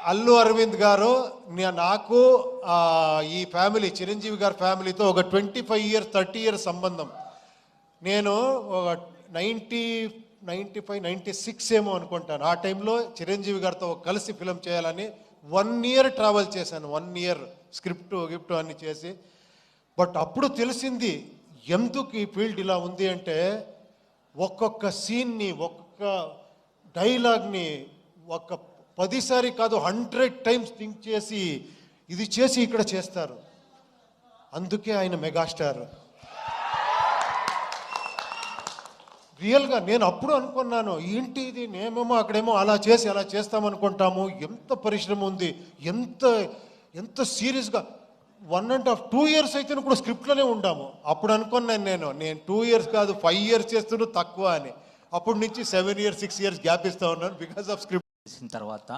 అల్లు అరవింద్ గారు నాకు ఈ ఫ్యామిలీ చిరంజీవి గారి ఫ్యామిలీతో ఒక 25 ఇయర్స్ 30 ఇయర్స్ సంబంధం. నేను ఒక 96 ఏమో అనుకుంటాను. ఆ టైంలో చిరంజీవి గారితో కలిసి ఫిలం చేయాలని 1 ఇయర్ ట్రావెల్ చేశాను. 1 ఇయర్ గిఫ్ట్ అన్ని చేసి. బట్ అప్పుడు తెలిసింది ఎందుకు ఈ ఫీల్డ్ ఇలా ఉంది అంటే, ఒక్కొక్క సీన్ని ఒక్కొక్క డైలాగ్ని 10 సారి కాదు 100 టైమ్స్ థింక్ చేసి ఇది చేసి ఇక్కడ చేస్తారు. అందుకే ఆయన మెగాస్టార్. రియల్గా నేను అప్పుడు అనుకున్నాను, ఏంటి ఇది, నేమేమో అక్కడేమో అలా చేస్తామనుకుంటాము. ఎంత పరిశ్రమ ఉంది, ఎంత సీరియస్గా 1.5 2 ఇయర్స్ అయితే కూడా స్క్రిప్ట్లోనే ఉండాము. అప్పుడు అనుకున్నాను నేను 2 ఇయర్స్ కాదు 5 ఇయర్స్ చేస్తున్నా తక్కువ అని. అప్పటి నుంచి 7 ఇయర్స్ 6 ఇయర్స్ గ్యాప్ ఇస్తూ ఉన్నాను బికాస్ ఆఫ్ స్క్రిప్ట్. చేసిన తర్వాత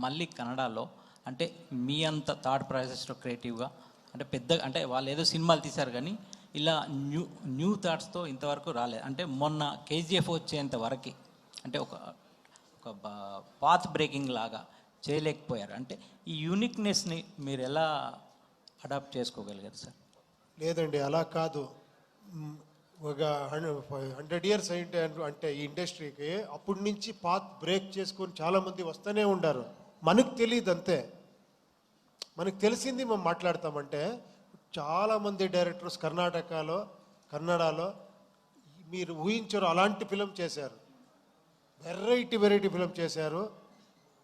మళ్ళీ కన్నడలో అంటే మీ అంత థాట్ ప్రాసెస్లో క్రియేటివ్గా అంటే అంటే వాళ్ళు ఏదో సినిమాలు తీశారు కానీ ఇలా న్యూ థాట్స్తో ఇంతవరకు రాలేదు. అంటే మొన్న కేజీఎఫ్ వచ్చేంత వరకు అంటే ఒక పాత్ బ్రేకింగ్ లాగా చేయలేకపోయారు. అంటే ఈ యూనిక్నెస్ని మీరు ఎలా అడాప్ట్ చేసుకోగలిగారు సార్? లేదండి, అలా కాదు. ఒక 100 ఇయర్స్ అంటే ఈ ఇండస్ట్రీకి అప్పటి నుంచి పాత్ బ్రేక్ చేసుకొని చాలామంది వస్తూనే ఉండారు. మనకు తెలియదు అంతే. మనకు తెలిసింది మనం మాట్లాడతామంటే చాలామంది డైరెక్టర్స్ కన్నడలో మీరు ఊహించరు అలాంటి ఫిలం చేశారు. వెరైటీ ఫిలం చేశారు.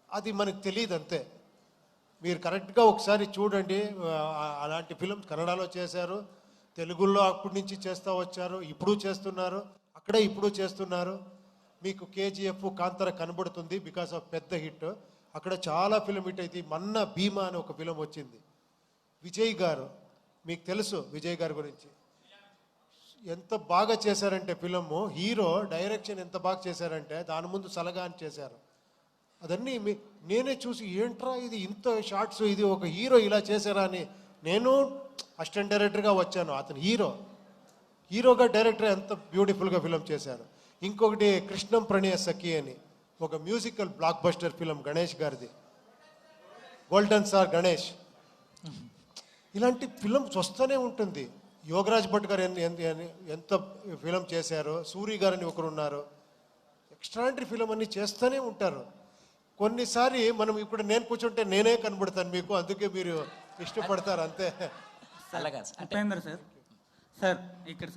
అది మనకు తెలియదు అంతే. మీరు కరెక్ట్గా ఒకసారి చూడండి. అలాంటి ఫిలం కన్నడలో చేశారు, తెలుగులో అప్పటి నుంచి చేస్తూ వచ్చారు, ఇప్పుడు చేస్తున్నారు, అక్కడే ఇప్పుడు చేస్తున్నారు. మీకు కేజీఎఫ్ కాంతార కనబడుతుంది బికాస్ ఆఫ్ పెద్ద హిట్. అక్కడ చాలా ఫిలం హిట్ అయితే మొన్న భీమా అని ఒక ఫిలం వచ్చింది. విజయ్ గారు, మీకు తెలుసు విజయ్ గారి గురించి ఎంత బాగా చేశారంటే ఫిలము. హీరో డైరెక్షన్ ఎంత బాగా చేశారంటే దాని ముందు సలగా అని చేశారు. అదన్నీ నేనే చూసి ఏంట్రా ఇది ఇంత షార్ట్స్, ఇది ఒక హీరో ఇలా చేశారా అని నేను అసిస్టెంట్ డైరెక్టర్గా వచ్చాను. అతను హీరోగా డైరెక్టర్ ఎంత బ్యూటిఫుల్గా ఫిలం చేశారు. ఇంకొకటి కృష్ణం ప్రణయ సఖి అని ఒక musical block buster film Ganesh గారిది, గోల్డెన్ స్టార్ గణేష్. ఇలాంటి ఫిల్మ్స్ వస్తూనే ఉంటుంది. యోగరాజ్ భట్ గారు ఎంత ఫిలం చేశారో, సూరి గారని ఒకరు ఉన్నారు. ఎక్స్ట్రాండరీ ఫిలం అన్ని చేస్తూనే ఉంటారు. కొన్నిసారి మనం ఇప్పుడు నేను కూర్చుంటే నేనే కనబడతాను మీకు, అందుకే మీరు ఇష్టపడతారు అంతే. అలాగా ఉపేంద్ర సార్ ఇక్కడ